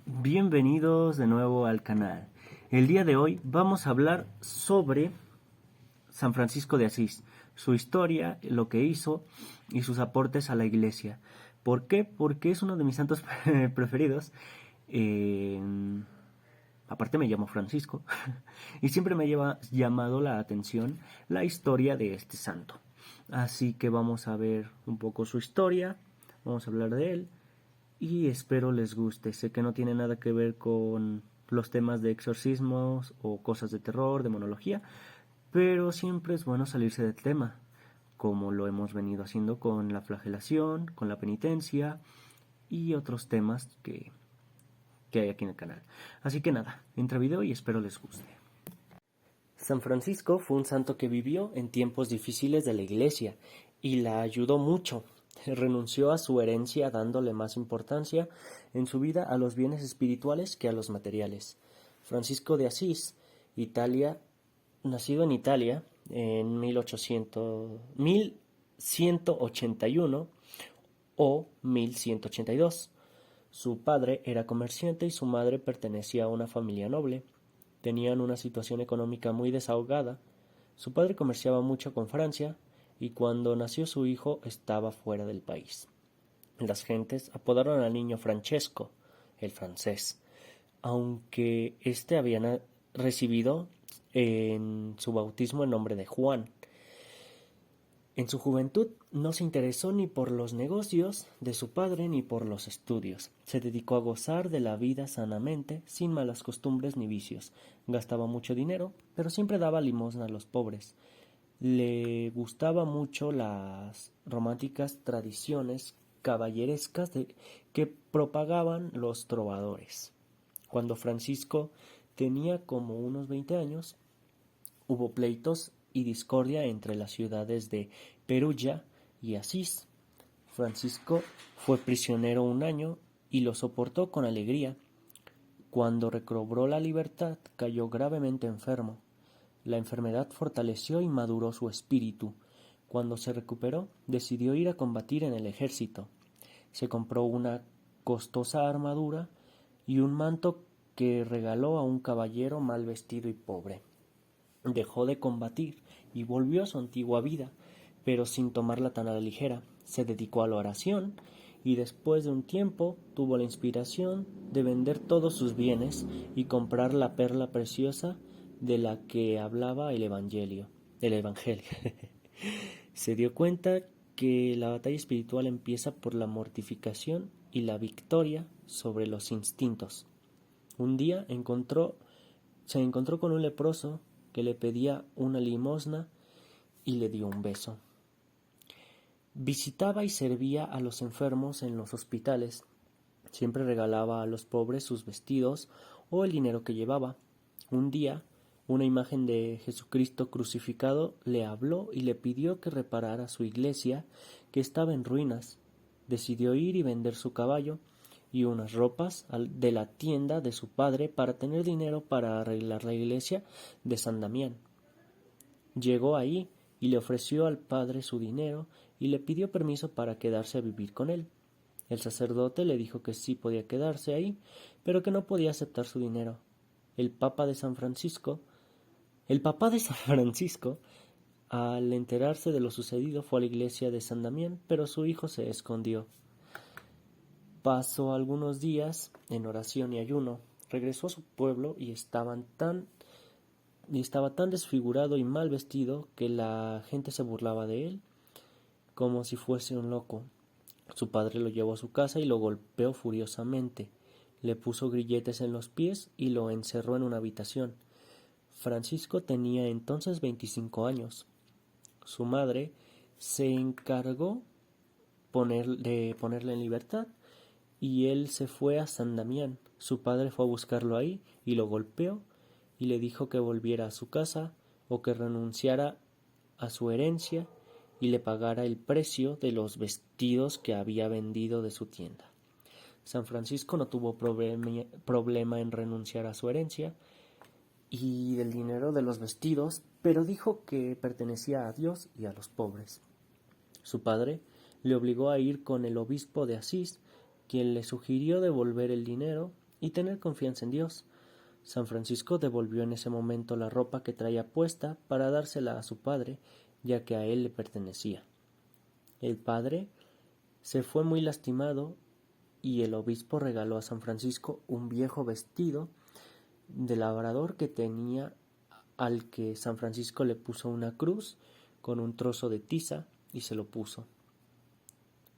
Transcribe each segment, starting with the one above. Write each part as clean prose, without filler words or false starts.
Bienvenidos de nuevo al canal. El día de hoy vamos a hablar sobre San Francisco de Asís, su historia, lo que hizo y sus aportes a la iglesia. ¿Por qué? Porque es uno de mis santos preferidos. Eh, Aparte me llamo Francisco y siempre me ha llamado la atención la historia de este santo. Así que vamos a ver un poco su historia, vamos a hablar de él y espero les guste. Sé que no tiene nada que ver con los temas de exorcismos o cosas de terror, demonología, pero siempre es bueno salirse del tema, como lo hemos venido haciendo con la flagelación, con la penitencia y otros temas que hay aquí en el canal. Así que nada, entra video y espero les guste. San Francisco fue un santo que vivió en tiempos difíciles de la iglesia y la ayudó mucho. Renunció a su herencia dándole más importancia en su vida a los bienes espirituales que a los materiales. Francisco de Asís, nacido en Italia en 1181 o 1182. Su padre era comerciante y su madre pertenecía a una familia noble. Tenían una situación económica muy desahogada. Su padre comerciaba mucho con Francia y cuando nació su hijo estaba fuera del país. Las gentes apodaron al niño Francesco, el francés, aunque éste había recibido en su bautismo el nombre de Juan. En su juventud no se interesó ni por los negocios de su padre ni por los estudios. Se dedicó a gozar de la vida sanamente, sin malas costumbres ni vicios. Gastaba mucho dinero, pero siempre daba limosna a los pobres. Le gustaba mucho las románticas tradiciones caballerescas que propagaban los trovadores. Cuando Francisco tenía como unos 20 años, hubo pleitos y discordia entre las ciudades de Perugia y Asís. Francisco fue prisionero un año y lo soportó con alegría. Cuando recobró la libertad, cayó gravemente enfermo. La enfermedad fortaleció y maduró su espíritu. Cuando se recuperó, decidió ir a combatir en el ejército. Se compró una costosa armadura y un manto que regaló a un caballero mal vestido y pobre. Dejó de combatir y volvió a su antigua vida, pero sin tomarla tan a la ligera. Se dedicó a la oración y después de un tiempo tuvo la inspiración de vender todos sus bienes y comprar la perla preciosa de la que hablaba el Evangelio. Se dio cuenta que la batalla espiritual empieza por la mortificación y la victoria sobre los instintos. Un día se encontró con un leproso que le pedía una limosna y le dio un beso. Visitaba y servía a los enfermos en los hospitales. Siempre regalaba a los pobres sus vestidos o el dinero que llevaba. Un día, una imagen de Jesucristo crucificado le habló y le pidió que reparara su iglesia, que estaba en ruinas. Decidió ir y vender su caballo y unas ropas de la tienda de su padre para tener dinero para arreglar la iglesia de San Damián. Llegó ahí y le ofreció al padre su dinero y le pidió permiso para quedarse a vivir con él. El sacerdote le dijo que sí podía quedarse ahí, pero que no podía aceptar su dinero. El Papa de San Francisco, al enterarse de lo sucedido, fue a la iglesia de San Damián, pero su hijo se escondió. Pasó algunos días en oración y ayuno. Regresó a su pueblo y estaba tan desfigurado y mal vestido que la gente se burlaba de él como si fuese un loco. Su padre lo llevó a su casa y lo golpeó furiosamente. Le puso grilletes en los pies y lo encerró en una habitación. Francisco tenía entonces 25 años. Su madre se encargó de ponerle en libertad y él se fue a San Damián. Su padre fue a buscarlo ahí y lo golpeó y le dijo que volviera a su casa o que renunciara a su herencia y le pagara el precio de los vestidos que había vendido de su tienda. San Francisco no tuvo problema en renunciar a su herencia y del dinero de los vestidos, pero dijo que pertenecía a Dios y a los pobres. Su padre le obligó a ir con el obispo de Asís, quien le sugirió devolver el dinero y tener confianza en Dios. San Francisco devolvió en ese momento la ropa que traía puesta para dársela a su padre, ya que a él le pertenecía. El padre se fue muy lastimado y el obispo regaló a San Francisco un viejo vestido de labrador que tenía, al que San Francisco le puso una cruz con un trozo de tiza y se lo puso.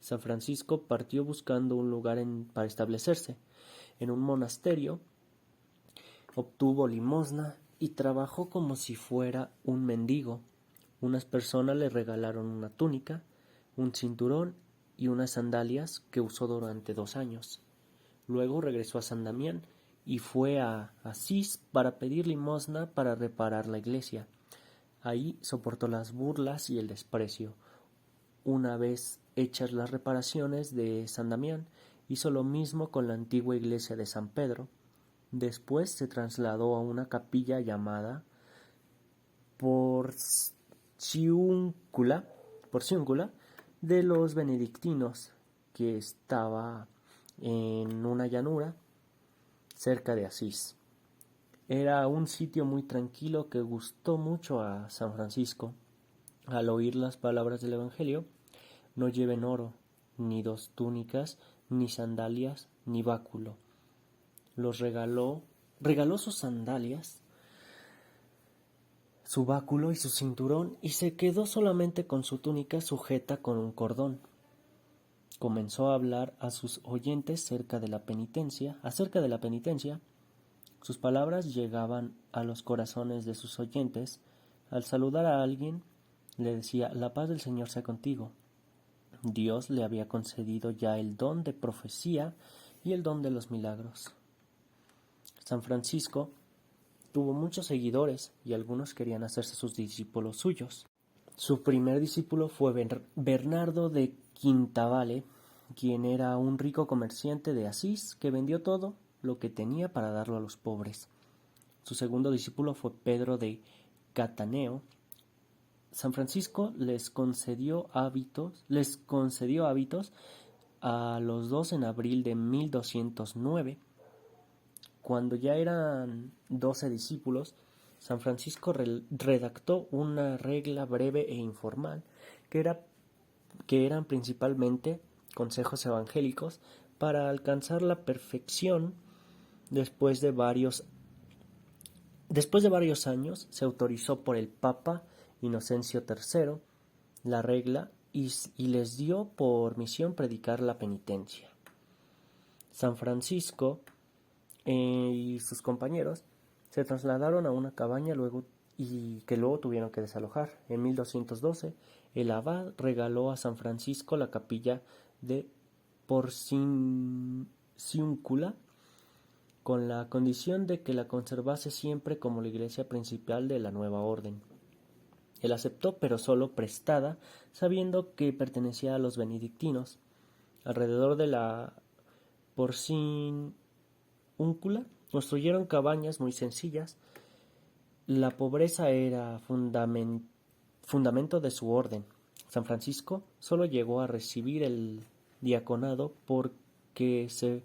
San Francisco partió buscando un lugar para establecerse. En un monasterio obtuvo limosna y trabajó como si fuera un mendigo. Unas personas le regalaron una túnica, un cinturón y unas sandalias que usó durante 2 años. Luego regresó a San Damián y fue a Asís para pedir limosna para reparar la iglesia. Ahí soportó las burlas y el desprecio. Una vez hechas las reparaciones de San Damián, hizo lo mismo con la antigua iglesia de San Pedro. Después se trasladó a una capilla llamada Porciúncula de los benedictinos, que estaba en una llanura cerca de Asís. Era un sitio muy tranquilo que gustó mucho a San Francisco. Al oír las palabras del Evangelio: no lleven oro, ni 2 túnicas, ni sandalias, ni báculo. Regaló sus sandalias, su báculo y su cinturón, y se quedó solamente con su túnica sujeta con un cordón. Comenzó a hablar a sus oyentes acerca de la penitencia. Sus palabras llegaban a los corazones de sus oyentes. Al saludar a alguien, le decía: la paz del Señor sea contigo. Dios le había concedido ya el don de profecía y el don de los milagros. San Francisco tuvo muchos seguidores y algunos querían hacerse sus discípulos suyos. Su primer discípulo fue Bernardo de Quintavalle, quien era un rico comerciante de Asís que vendió todo lo que tenía para darlo a los pobres. Su segundo discípulo fue Pedro de Cataneo. San Francisco les concedió hábitos a los dos en abril de 1209. Cuando ya eran 12 discípulos, San Francisco redactó una regla breve e informal que eran principalmente consejos evangélicos para alcanzar la perfección. Después de varios años se autorizó por el Papa Inocencio III la regla y les dio por misión predicar la penitencia. San Francisco y sus compañeros se trasladaron a una cabaña que luego tuvieron que desalojar. En 1212, el abad regaló a San Francisco la capilla de Porciúncula, con la condición de que la conservase siempre como la iglesia principal de la nueva orden. Él aceptó, pero solo prestada, sabiendo que pertenecía a los benedictinos. Alrededor de la Porciúncula construyeron cabañas muy sencillas. La pobreza era fundamento de su orden. San Francisco solo llegó a recibir el diaconado porque se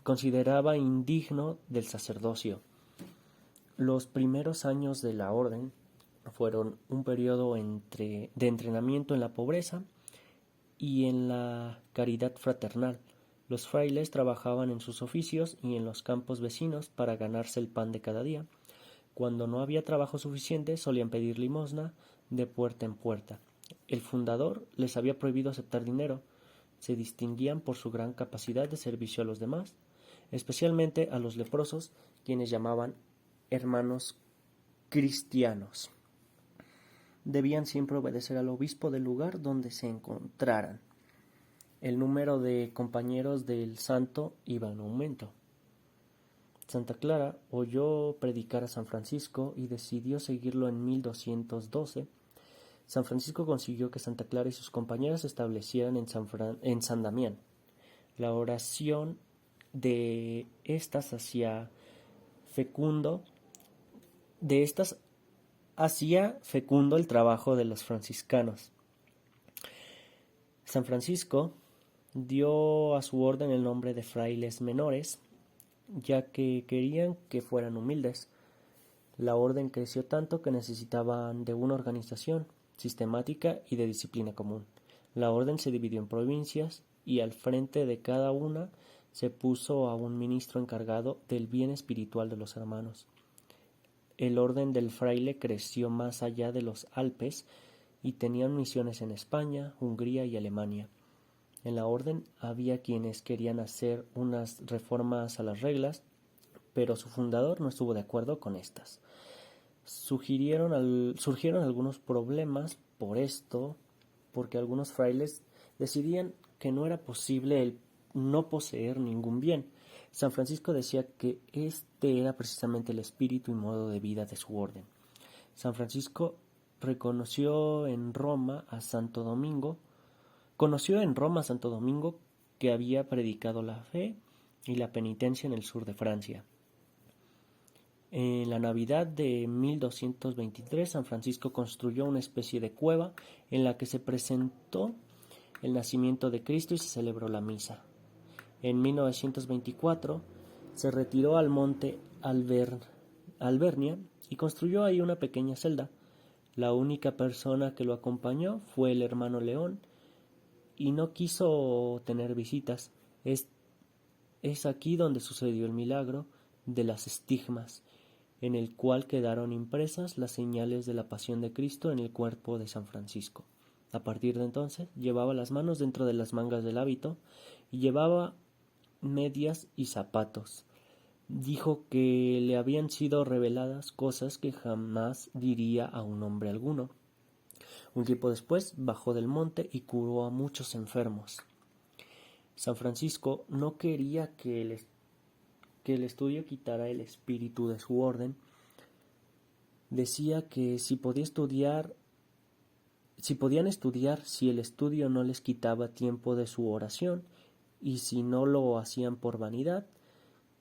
consideraba indigno del sacerdocio. Los primeros años de la orden fueron un periodo de entrenamiento en la pobreza y en la caridad fraternal. Los frailes trabajaban en sus oficios y en los campos vecinos para ganarse el pan de cada día. Cuando no había trabajo suficiente, solían pedir limosna de puerta en puerta. El fundador les había prohibido aceptar dinero. Se distinguían por su gran capacidad de servicio a los demás, especialmente a los leprosos, quienes llamaban hermanos cristianos. Debían siempre obedecer al obispo del lugar donde se encontraran. El número de compañeros del santo iba en aumento. Santa Clara oyó predicar a San Francisco y decidió seguirlo en 1212. San Francisco consiguió que Santa Clara y sus compañeras se establecieran en San Damián. La oración de estas hacía fecundo el trabajo de los franciscanos. San Francisco dio a su orden el nombre de frailes menores, ya que querían que fueran humildes. La orden creció tanto que necesitaban de una organización sistemática y de disciplina común. La orden se dividió en provincias y al frente de cada una se puso a un ministro encargado del bien espiritual de los hermanos. El orden del fraile creció más allá de los Alpes y tenían misiones en España, Hungría y Alemania. En la orden había quienes querían hacer unas reformas a las reglas, pero su fundador no estuvo de acuerdo con estas. Surgieron algunos problemas por esto, porque algunos frailes decidían que no era posible el no poseer ningún bien. San Francisco decía que este era precisamente el espíritu y modo de vida de su orden. San Francisco conoció en Roma a Santo Domingo, que había predicado la fe y la penitencia en el sur de Francia. En la Navidad de 1223, San Francisco construyó una especie de cueva en la que se presentó el nacimiento de Cristo y se celebró la misa. En 1924 se retiró al monte Albernia y construyó ahí una pequeña celda. La única persona que lo acompañó fue el hermano León y no quiso tener visitas. Es aquí donde sucedió el milagro de las estigmas, en el cual quedaron impresas las señales de la pasión de Cristo en el cuerpo de San Francisco. A partir de entonces llevaba las manos dentro de las mangas del hábito y llevaba medias y zapatos. Dijo que le habían sido reveladas cosas que jamás diría a un hombre alguno. Un tiempo después bajó del monte y curó a muchos enfermos. San Francisco no quería que el estudio quitara el espíritu de su orden. Decía que si podían estudiar, si el estudio no les quitaba tiempo de su oración, y si no lo hacían por vanidad,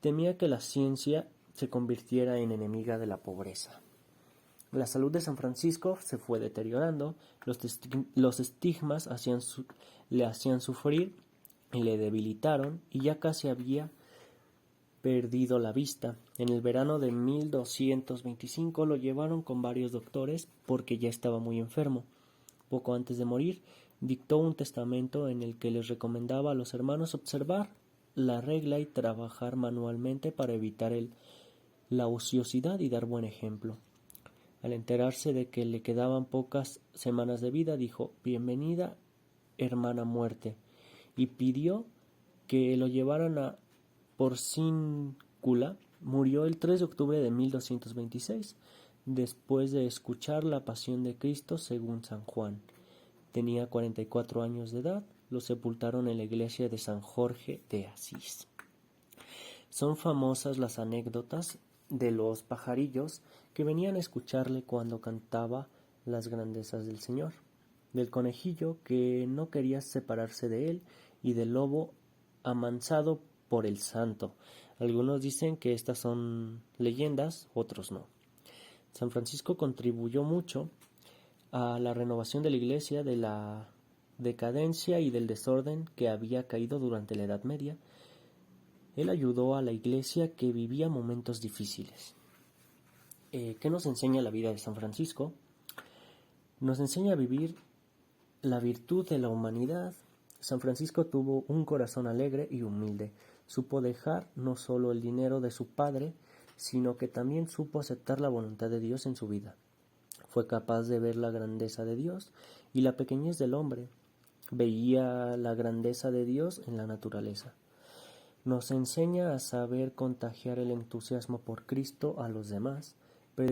temía que la ciencia se convirtiera en enemiga de la pobreza. La salud de San Francisco se fue deteriorando, los estigmas le hacían sufrir y le debilitaron, y ya casi había perdido la vista. En el verano de 1225 lo llevaron con varios doctores porque ya estaba muy enfermo. Poco antes de morir, dictó un testamento en el que les recomendaba a los hermanos observar la regla y trabajar manualmente para evitar la ociosidad y dar buen ejemplo. Al enterarse de que le quedaban pocas semanas de vida, dijo: «Bienvenida, hermana muerte», y pidió que lo llevaran a Porcíncula. Murió el 3 de octubre de 1226, después de escuchar la pasión de Cristo según San Juan. Tenía 44 años de edad. Lo sepultaron en la iglesia de San Jorge de Asís. Son famosas las anécdotas de los pajarillos que venían a escucharle cuando cantaba las grandezas del Señor, del conejillo que no quería separarse de él y del lobo amansado por el santo. Algunos dicen que estas son leyendas, otros no. San Francisco contribuyó mucho a la renovación de la Iglesia de la decadencia y del desorden que había caído durante la Edad Media. Él ayudó a la Iglesia que vivía momentos difíciles. ¿Qué nos enseña la vida de San Francisco? Nos enseña a vivir la virtud de la humanidad. San Francisco tuvo un corazón alegre y humilde. Supo dejar no solo el dinero de su padre, sino que también supo aceptar la voluntad de Dios en su vida. Fue capaz de ver la grandeza de Dios y la pequeñez del hombre. Veía la grandeza de Dios en la naturaleza. Nos enseña a saber contagiar el entusiasmo por Cristo a los demás.